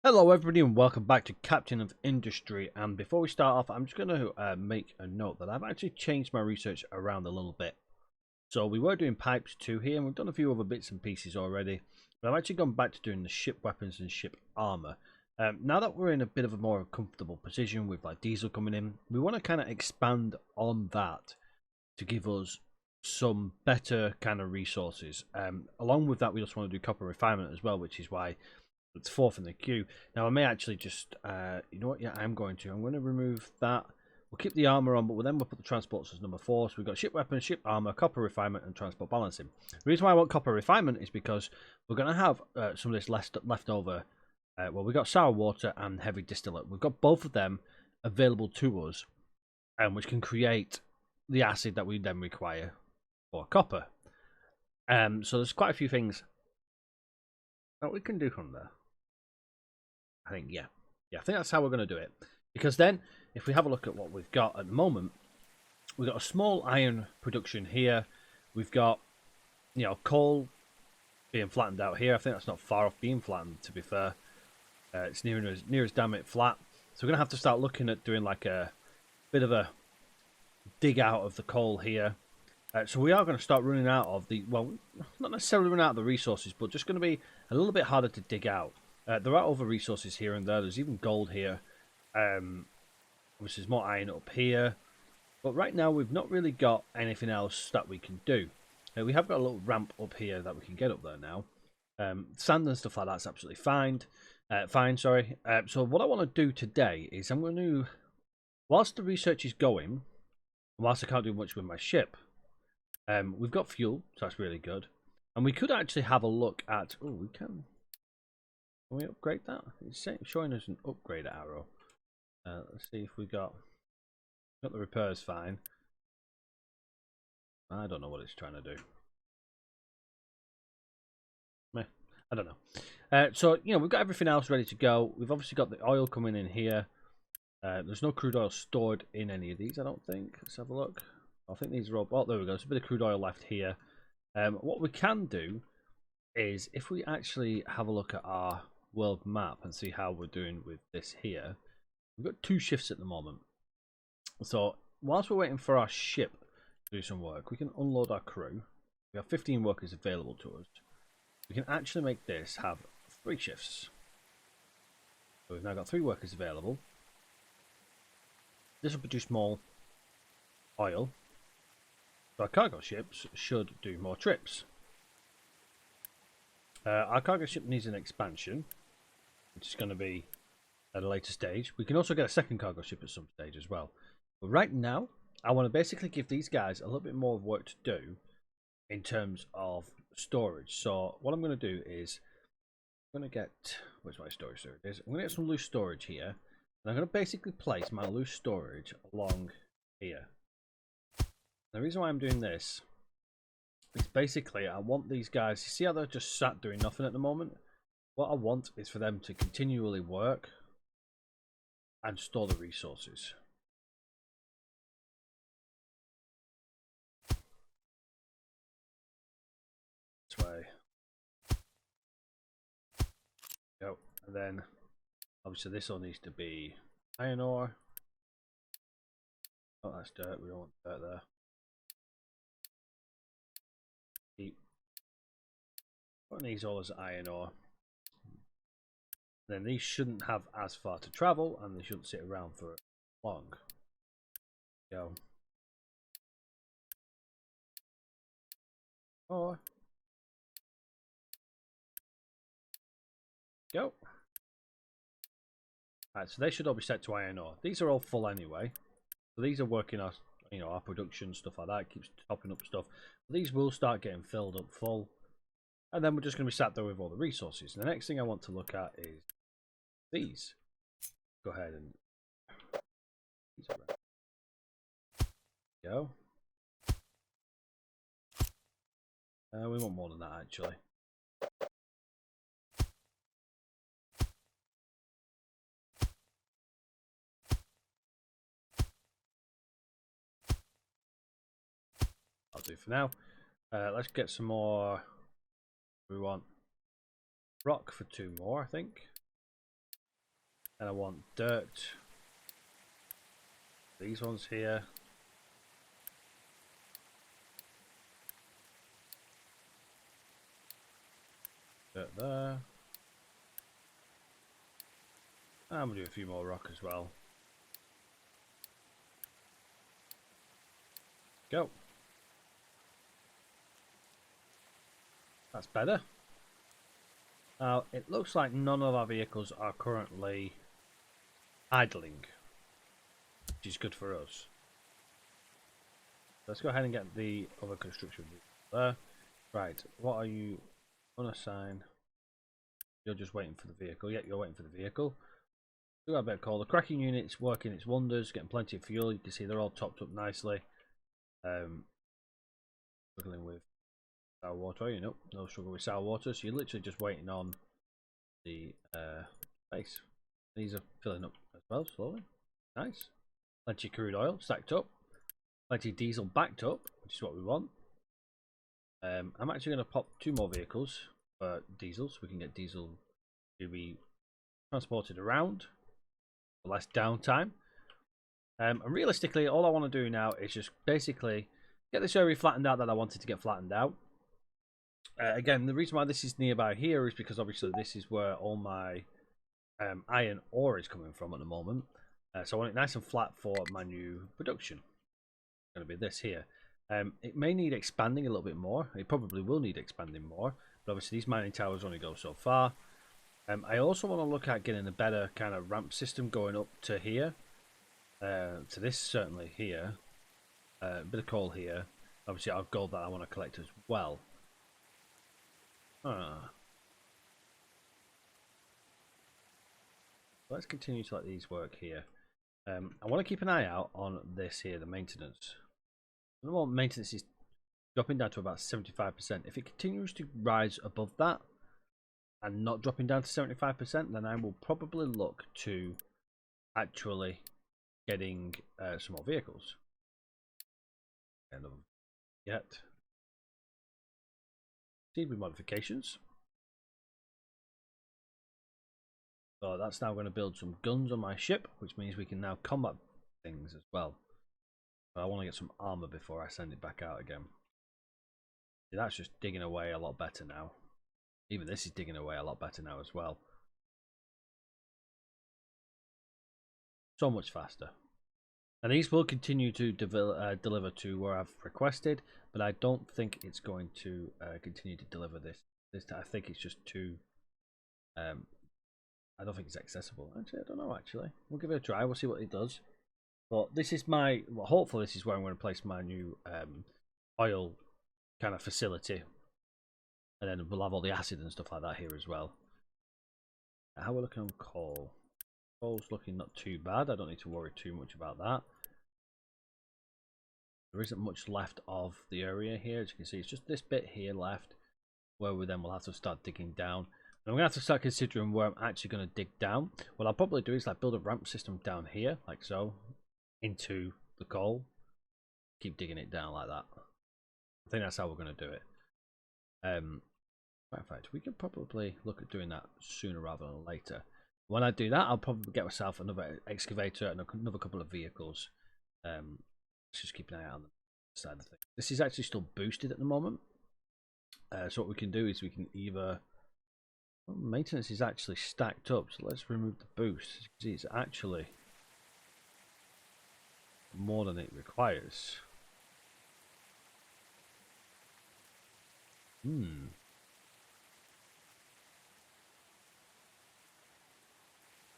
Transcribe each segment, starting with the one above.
Hello everybody and welcome back to Captain of Industry. And before we start off, I'm just going to make a note that I've actually changed my research around a little bit. So we were doing pipes 2 here, and we've done a few other bits and pieces already, but I've actually gone back to doing the ship weapons and ship armor. Now that we're in a bit of a more comfortable position with like diesel coming in, we want to kind of expand on that to give us some better kind of resources. Along with that, we also want to do copper refinement as well, which is why it's fourth in the queue. Now I may actually just, you know what? Yeah, I'm going to remove that. We'll keep the armor on, but we'll put the transports as number 4. So we've got ship weapons, ship armor, copper refinement, and transport balancing. The reason why I want copper refinement is because we're going to have some of this left over. Well, we've got sour water and heavy distillate. We've got both of them available to us, which can create the acid that we then require for copper. So there's quite a few things that we can do from there. I think, yeah, I think that's how we're going to do it. Because then, if we have a look at what we've got at the moment, we've got a small iron production here. We've got, you know, coal being flattened out here. I think that's not far off being flattened, to be fair. It's near as damn it flat. So we're going to have to start looking at doing like a bit of a dig out of the coal here. So we are going to start running out of the, well, not necessarily running out of the resources, but just going to be a little bit harder to dig out. There are other resources here and there. There's even gold here. Obviously, there's more iron up here. But right now, we've not really got anything else that we can do. We have got a little ramp up here that we can get up there now. Sand and stuff like that's absolutely fine. So what I want to do today is I'm going to, whilst the research is going, whilst I can't do much with my ship, we've got fuel, so that's really good. And we could actually have a look at, oh, we can we upgrade that? It's showing us an upgrade arrow. Let's see if we got the repairs fine. I don't know what it's trying to do. Meh, I don't know. So, you know, we've got everything else ready to go. We've obviously got the oil coming in here. There's no crude oil stored in any of these, I don't think. Let's have a look. I think these are all... Oh, there we go. There's a bit of crude oil left here. What we can do is, if we actually have a look at our world map and see how we're doing with this here, we've got 2 shifts at the moment. So whilst we're waiting for our ship to do some work, we can unload our crew. We have 15 workers available to us. We can actually make this have 3 shifts. So we've now got 3 workers available. This will produce more oil. So our cargo ships should do more trips. Our cargo ship needs an expansion, which is going to be at a later stage. We can also get a second cargo ship at some stage as well. But right now, I want to basically give these guys a little bit more work to do in terms of storage. So what I'm going to do is, I'm going to get, where's my storage? There it is. I'm going to get some loose storage here. And I'm going to basically place my loose storage along here. The reason why I'm doing this is basically I want these guys, you see how they're just sat doing nothing at the moment? What I want is for them to continually work and store the resources. This way. Go. And then obviously this all needs to be iron ore. Oh, that's dirt. We don't want dirt there. Keep putting these all as iron ore. Then these shouldn't have as far to travel, and they shouldn't sit around for long. Go. Or go. Alright, so they should all be set to iron ore. These are all full anyway. So these are working our, you know, our production, stuff like that. It keeps topping up stuff. But these will start getting filled up full. And then we're just going to be sat there with all the resources. And the next thing I want to look at is these. Go ahead and go. We want more than that actually. I'll do for now. Let's get some more. We want rock for 2 more, I think. And I want dirt. These ones here. Dirt there. And I'm going to do a few more rock as well. Go. That's better. Now, it looks like none of our vehicles are currently idling, which is good for us. Let's go ahead and get the other construction there. Right, what are you? Unassign. You're just waiting for the vehicle. Yep, you're waiting for the vehicle. We got a bit of coal. The cracking unit's working its wonders, getting plenty of fuel. You can see they're all topped up nicely. Struggling with sour water, you know, no struggle with sour water. So you're literally just waiting on the base. These are filling up as well slowly. Nice. Plenty of crude oil stacked up. Plenty of diesel backed up, which is what we want. I'm actually going to pop 2 more vehicles for diesel, so we can get diesel to be transported around for less downtime. And realistically, all I want to do now is just basically get this area flattened out that I wanted to get flattened out. Again, the reason why this is nearby here is because obviously this is where all my iron ore is coming from at the moment. So I want it nice and flat for my new production. It's going to be this here. It may need expanding a little bit more. It probably will need expanding more. But obviously these mining towers only go so far. I also want to look at getting a better kind of ramp system going up to here. To this certainly here. A bit of coal here. Obviously I have gold that I want to collect as well. Let's continue to let these work here. I want to keep an eye out on this here, the maintenance. The moment maintenance is dropping down to about 75%. If it continues to rise above that and not dropping down to 75%, then I will probably look to actually getting some more vehicles. And yet, seed modifications. So that's now going to build some guns on my ship, which means we can now combat things as well. But I want to get some armor before I send it back out again. See, that's just digging away a lot better now. Even this is digging away a lot better now as well. So much faster. And these will continue to deliver to where I've requested, but I don't think it's going to continue to deliver this. I think it's just too... I don't think it's accessible. Actually, I don't know, actually. We'll give it a try. We'll see what it does. But this is my... Well, hopefully this is where I'm going to place my new oil kind of facility. And then we'll have all the acid and stuff like that here as well. How are we looking on coal? Coal's looking not too bad. I don't need to worry too much about that. There isn't much left of the area here. As you can see, it's just this bit here left where we then will have to start digging down. And I'm going to have to start considering where I'm actually going to dig down. What I'll probably do is like build a ramp system down here, like so, into the coal. Keep digging it down like that. I think that's how we're going to do it. In fact, we can probably look at doing that sooner rather than later. When I do that, I'll probably get myself another excavator and another couple of vehicles. Let's just keep an eye out on the side of things. This is actually still boosted at the moment. So what we can do is we can either... Well, maintenance is actually stacked up, so let's remove the boost. As you can see, it's actually more than it requires.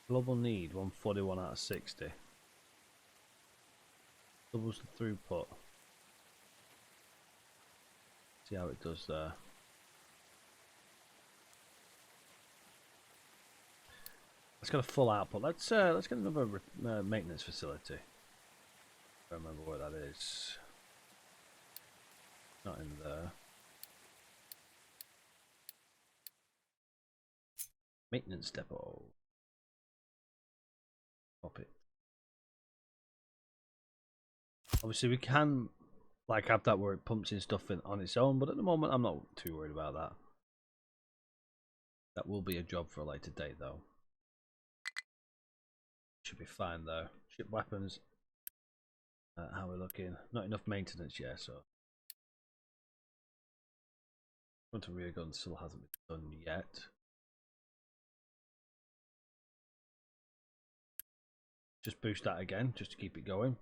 Global need 141 out of 60. Doubles the throughput. See how it does there. It's got a full output. Let's get another maintenance facility. I don't remember where that is. Not in there. Maintenance depot. Pop it. Obviously, we can like have that where it pumps in stuff in on its own, but at the moment, I'm not too worried about that. That will be a job for a later date, though. Should be fine though. Ship weapons. How we're looking. Not enough maintenance yet, so. Front and rear gun still hasn't been done yet. Just boost that again, just to keep it going.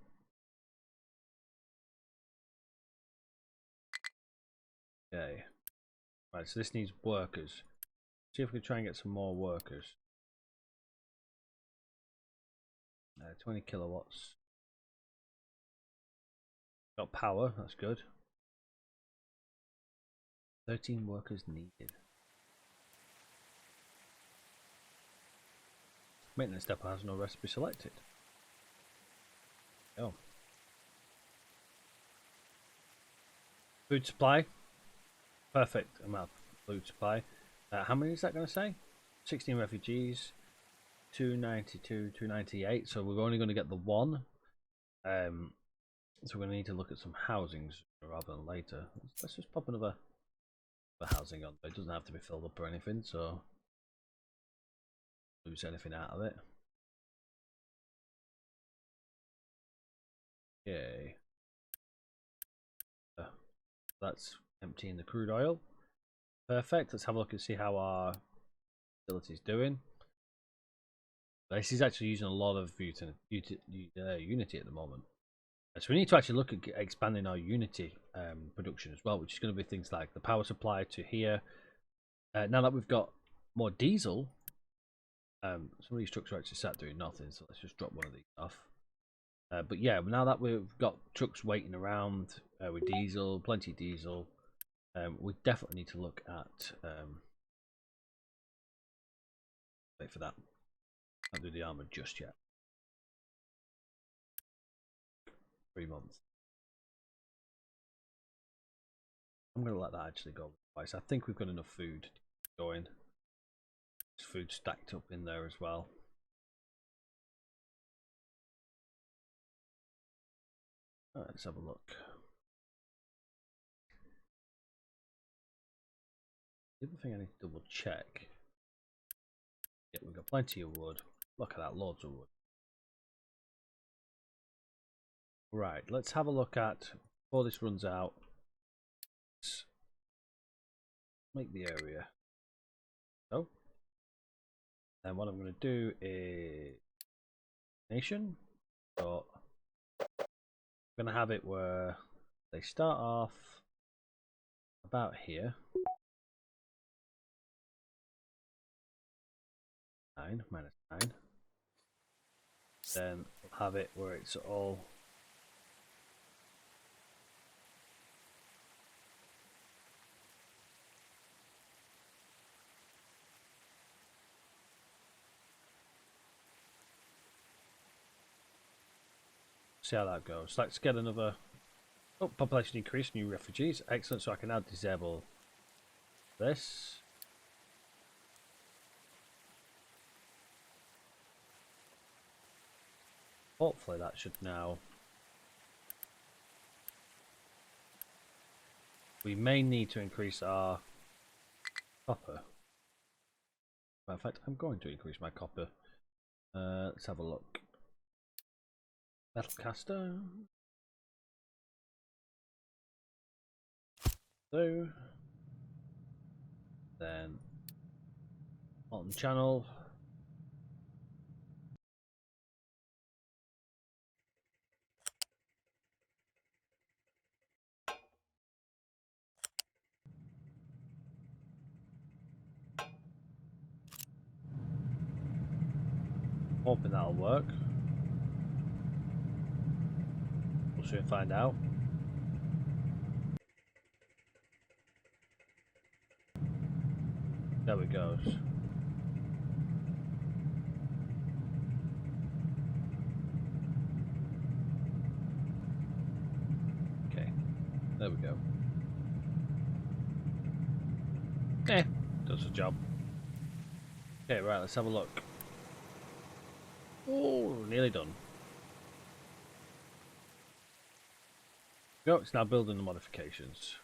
Okay. Right, so this needs workers. See if we can try and get some more workers. 20 kilowatts. Got power, that's good. 13 workers needed. Maintenance depot has no recipe selected. Oh. Food supply. Perfect amount of food supply. How many is that going to say? 16 refugees. 292, 298. So we're only going to get the one. So we're going to need to look at some housings rather than later. Let's just pop another housing on. It doesn't have to be filled up or anything, so lose anything out of it. Okay. That's emptying the crude oil. Perfect. Let's have a look and see how our facility is doing. This is actually using a lot of Unity at the moment. So we need to actually look at expanding our Unity production as well, which is going to be things like the power supply to here. Now that we've got more diesel, some of these trucks are actually sat doing nothing, so let's just drop one of these off. But yeah, now that we've got trucks waiting around with diesel, plenty of diesel, we definitely need to look at wait for that. Can't do the armor just yet. 3 months. I'm going to let that actually go. So I think we've got enough food going. There's food stacked up in there as well. Right, let's have a look. The other thing I need to double check. Yeah, we've got plenty of wood. Look at that, loads of wood. Right, let's have a look at, before this runs out, let's make the area. So, and what I'm going to do is nation. So, I'm going to have it where they start off about here. 9 minus 9. Then we'll have it where it's all see how that goes. Let's get another population increase, new refugees. Excellent. So I can now disable this. Hopefully that should now. We may need to increase our copper. In fact, I'm going to increase my copper. Let's have a look. Metal caster. So then on channel. Hoping that'll work. We'll soon find out. There we go. Okay, there we go. Does the job. Okay, right, let's have a look. Oh, nearly done. Go, it's now building the modifications.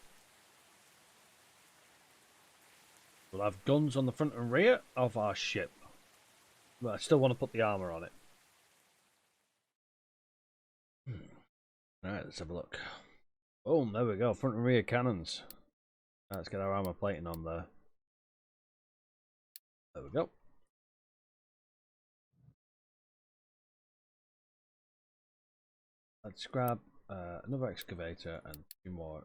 We'll have guns on the front and rear of our ship. But I still want to put the armor on it. Alright, let's have a look. Oh, there we go. Front and rear cannons. Let's get our armor plating on there. There we go. Let's grab another excavator and 2 more.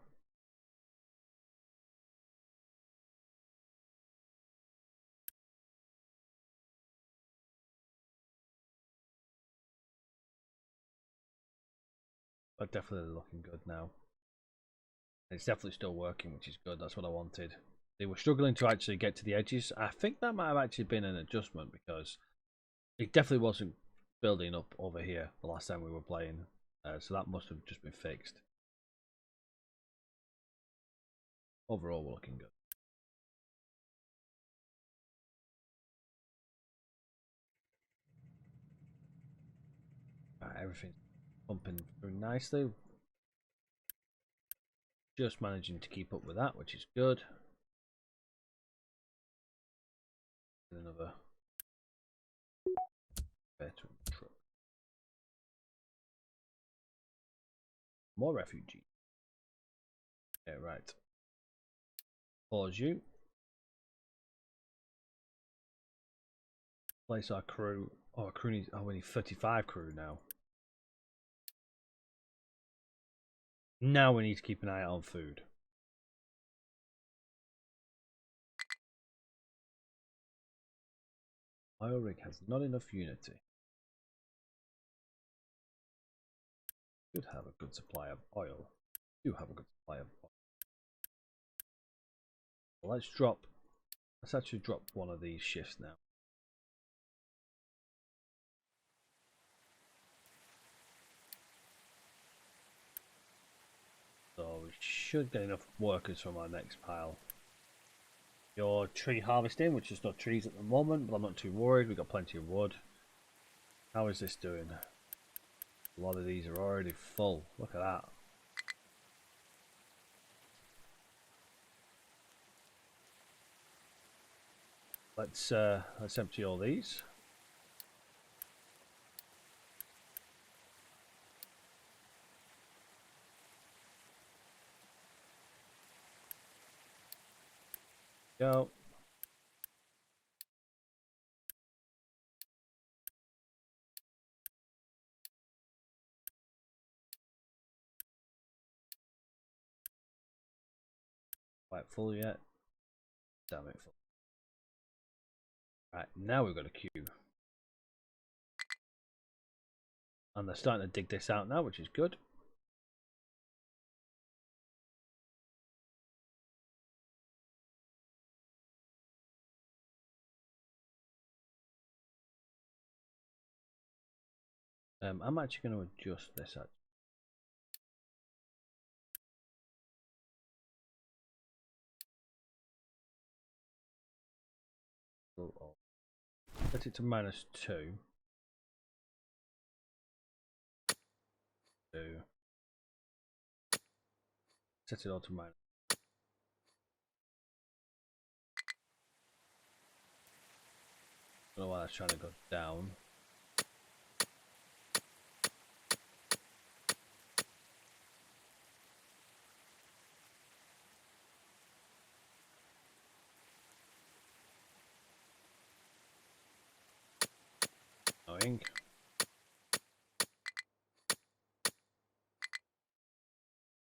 But definitely looking good now. It's definitely still working, which is good. That's what I wanted. They were struggling to actually get to the edges. I think that might have actually been an adjustment because it definitely wasn't building up over here the last time we were playing. So that must have just been fixed. Overall, we're looking good. Everything's pumping through nicely. Just managing to keep up with that, which is good. Another veteran truck. More refugees. Yeah, right. Pause you. Place our crew. Oh, our crew needs. Oh, we need 35 crew now. Now we need to keep an eye out on food. Oil rig has not enough unity. Should have a good supply of oil. Do have a good supply of oil. Well, let's actually drop one of these shifts now. So we should get enough workers from our next pile. Your tree harvesting, which is not trees at the moment, but I'm not too worried. We've got plenty of wood. How is this doing? A lot of these are already full. Look at that. Let's empty all these. Go. Quite full yet? Damn it, full. Right, now we've got a queue. And they're starting to dig this out now, which is good. I'm actually going to adjust this out. Set it to -2. 2. Set it all to minus. I don't know why that's trying to go down. Annoying.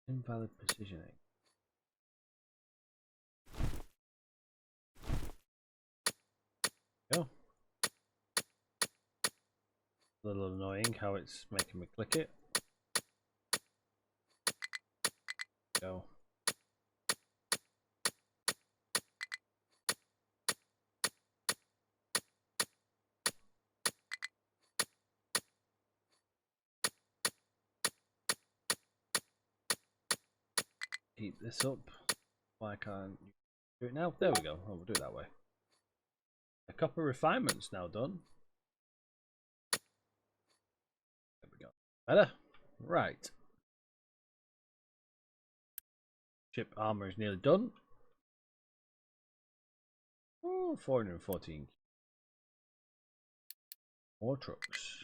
Invalid positioning. Go. A little annoying how it's making me click it. Go. Keep this up. Why can't you do it now? There we go. Oh, we'll do it that way. The copper refinement's now done. There we go. Better. Right. Ship armor is nearly done. Oh, 414. More trucks.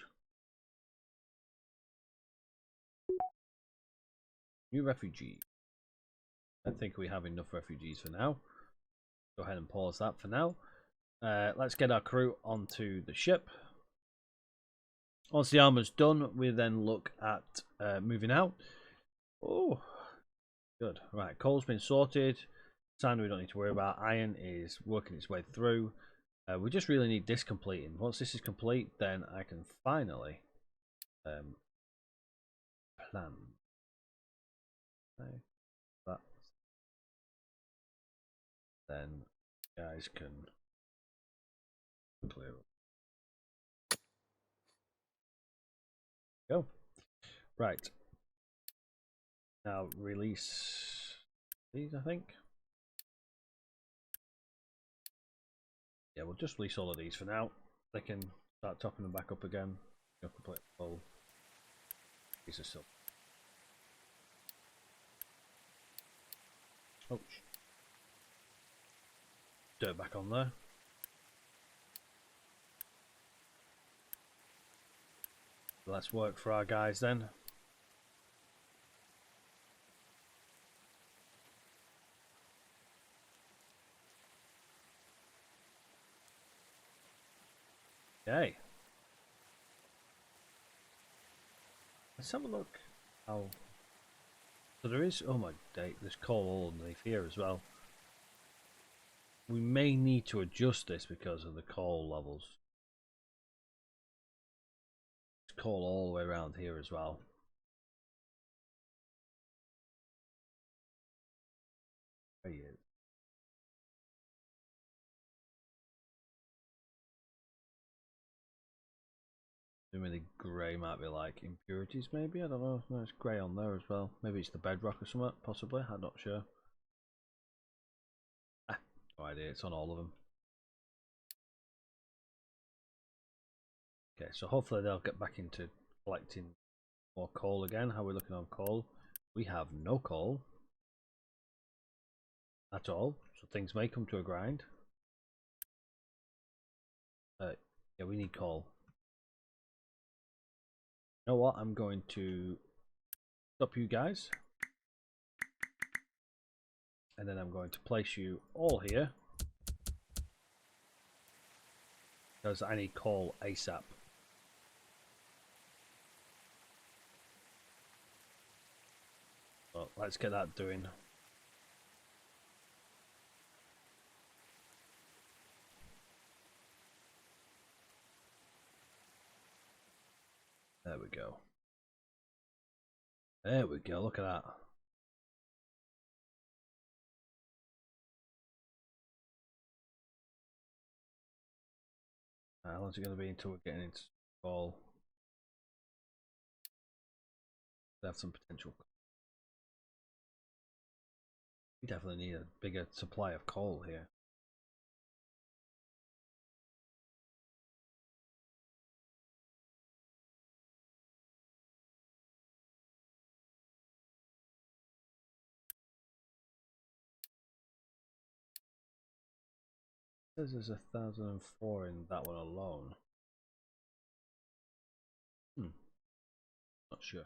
New refugee. I think we have enough refugees for now. Go ahead and pause that for now. Let's get our crew onto the ship. Once the armor's done, we then look at moving out. Oh, good. Right, coal's been sorted. Sand we don't need to worry about. Iron is working its way through. We just really need this completing. Once this is complete, then I can finally plan. Okay. That. Then guys can clear up. Go. Right. Now release these, I think. Yeah, we'll just release all of these for now. They can start topping them back up again. Complete full. These are still. Oh, dirt back on there. Let's work for our guys then. Okay. Let's have a look. How? So there is. Oh my day! There's coal all underneath here as well. We may need to adjust this because of the coal levels. There's coal all the way around here as well. There he is. Maybe the grey might be like impurities, maybe? I don't know. No, it's grey on there as well. Maybe it's the bedrock or something, possibly. I'm not sure. Ah, no idea. It's on all of them. Okay, so hopefully they'll get back into collecting more coal again. How are we looking on coal? We have no coal at all, so things may come to a grind. Yeah, we need coal. You know what? I'm going to stop you guys. And then I'm going to place you all here. Because I need coal ASAP. So let's get that doing. There we go. There we go, look at that. How long's it going to be until we're getting into coal? We have some potential. We definitely need a bigger supply of coal here. It says there's 1,004 in that one alone. Not sure.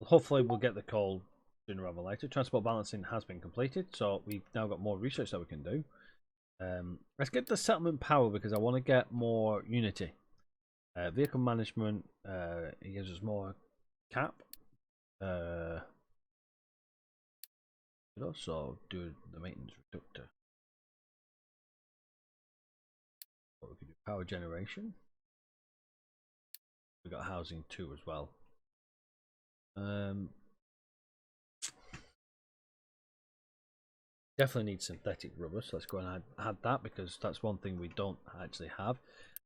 Hopefully we'll get the coal sooner rather than later. Transport balancing has been completed, so we've now got more research that we can do. Let's get the settlement power because I want to get more unity. Vehicle management, it gives us more cap. Could also do the maintenance reductor. What we could do, power generation. We got housing too as well. Definitely need synthetic rubber, so let's go and add that because that's one thing we don't actually have.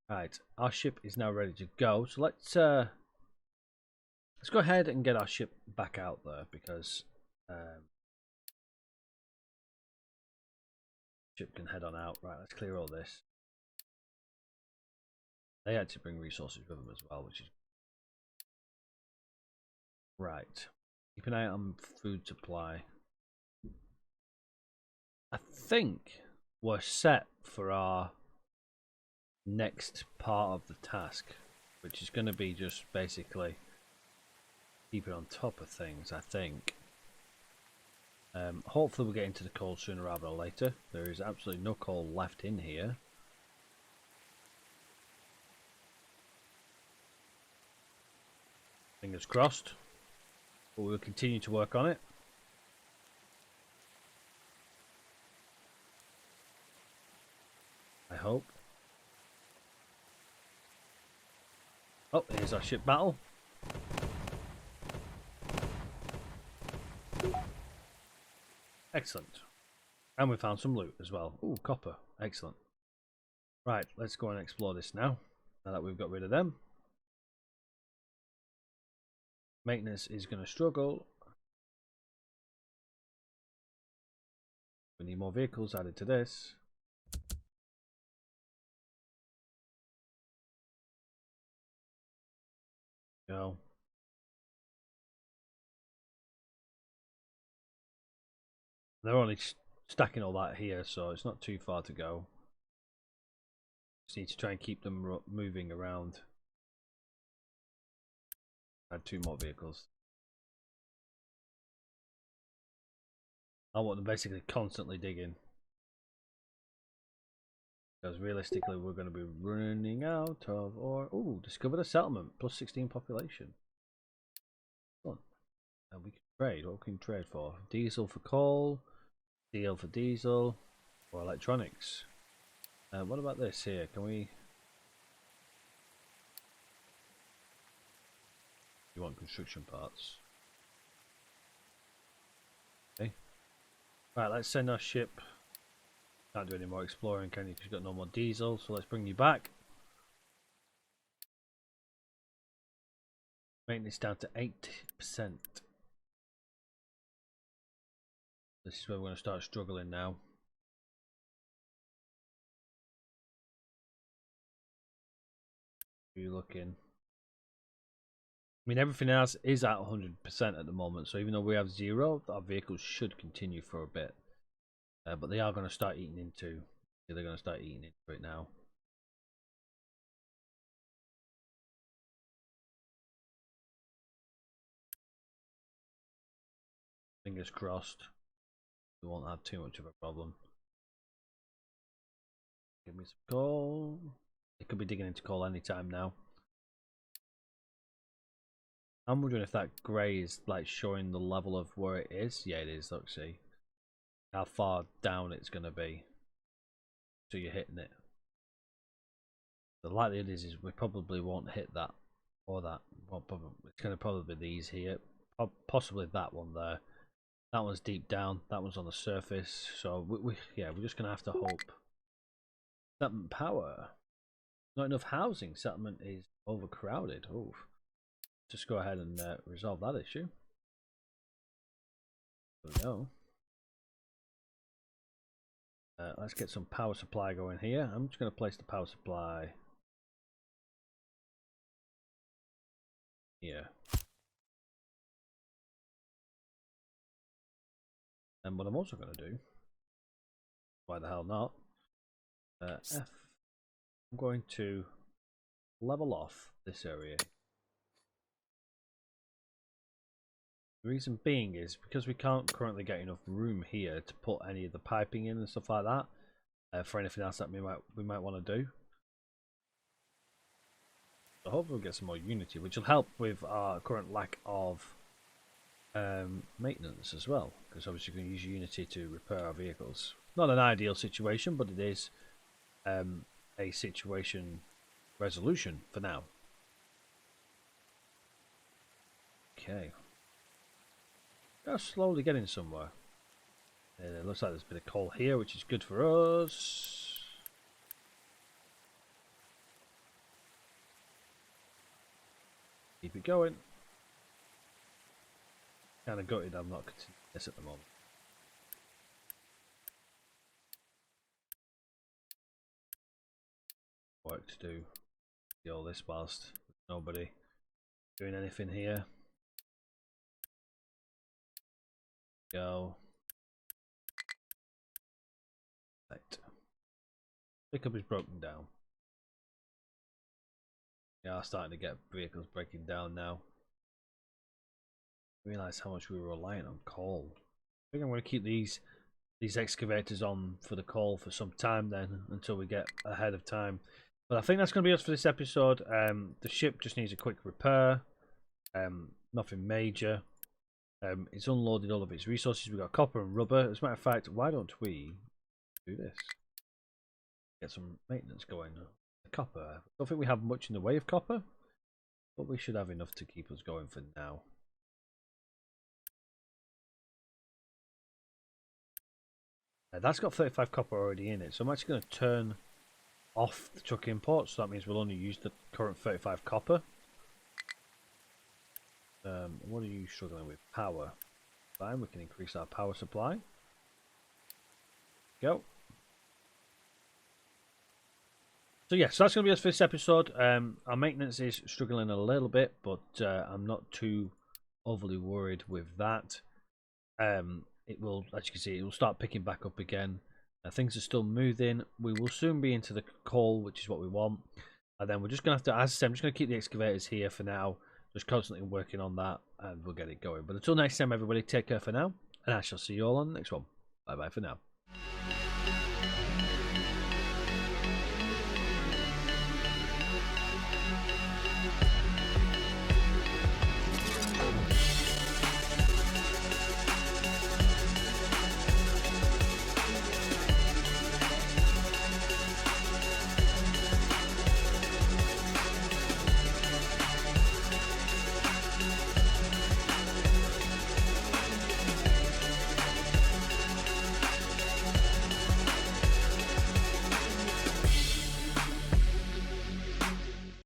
Right, our ship is now ready to go, so let's go ahead and get our ship back out there because ship can head on out. Right, let's clear all this. They had to bring resources with them as well, which is right. Keep an eye on food supply. I think we're set for our next part of the task, which is going to be just basically keep it on top of things, I think. Hopefully we'll get into the coal sooner rather than later. There is absolutely no coal left in here. Fingers crossed. But we'll continue to work on it. I hope. Oh, here's our ship battle. Excellent. And we found some loot as well. Ooh, copper. Excellent. Right, let's go and explore this now. Now that we've got rid of them. Maintenance is going to struggle. We need more vehicles added to this. Go. They're only stacking all that here, so it's not too far to go. Just need to try and keep them moving around. Add 2 more vehicles. I want them basically constantly digging. Because realistically we're going to be running out of ore. Ooh, discovered a settlement. Plus 16 population. And we can trade. What can we trade for? Diesel for coal. Steel for diesel. Or electronics. What about this here? Can we... You want construction parts. Okay. Right, let's send our ship. Can't do any more exploring, can you? Because you've got no more diesel. So let's bring you back. Maintenance down to 8%. This is where we're going to start struggling now. Are you looking? I mean, everything else is at 100% at the moment. So even though we have 0, our vehicles should continue for a bit. But they are going to start eating into. They're going to start eating into it now. Fingers crossed. We won't have too much of a problem. Give me some coal. They could be digging into coal anytime now. I'm wondering if that grey is like showing the level of where it is. Yeah, it is. Look, see how far down it's going to be. So you're hitting it. The likelihood is we probably won't hit that or that. Well, probably, it's going to probably be these here. Possibly that one there. That one's deep down. That one's on the surface. So yeah, we're just going to have to hope. Settlement power. Not enough housing. Settlement is overcrowded. Oh, just go ahead and resolve that issue. There we go. Let's get some power supply going here. I'm just going to place the power supply here. And what I'm also going to do, why the hell not, I'm going to level off this area. The reason being is because we can't currently get enough room here to put any of the piping in and stuff like that for anything else that we might want to do. So hopefully we'll get some more unity, which will help with our current lack of maintenance as well, because obviously you can use unity to repair our vehicles. Not an ideal situation, but it is a situation resolution for now. Okay, we are slowly getting somewhere. It looks like there's a bit of coal here, which is good for us. Keep it going. Kind of gutted I'm not continuing this at the moment. Work to do. Do all this whilst nobody doing anything here. Go. Right. Pickup is broken down. Yeah, I'm starting to get vehicles breaking down now. Realize how much we were reliant on coal. I think I'm going to keep these excavators on for the coal for some time then, until we get ahead of time. But I think that's going to be us for this episode. The ship just needs a quick repair. Nothing major. It's unloaded all of its resources. We've got copper and rubber. As a matter of fact, why don't we do this? Get some maintenance going. Copper. I don't think we have much in the way of copper, but we should have enough to keep us going for now. That's got 35 copper already in it, so I'm actually going to turn off the truck import, so that means we'll only use the current 35 copper. What are you struggling with? Power. Fine, we can increase our power supply. Go. So yeah, so that's going to be us for this episode. Our maintenance is struggling a little bit, but I'm not too overly worried with that. It will, as you can see, it will start picking back up again. Things are still moving. We will soon be into the coal, which is what we want. And then we're just going to have to, as I said, I'm just going to keep the excavators here for now. Just constantly working on that, and we'll get it going. But until next time, everybody, take care for now. And I shall see you all on the next one. Bye-bye for now.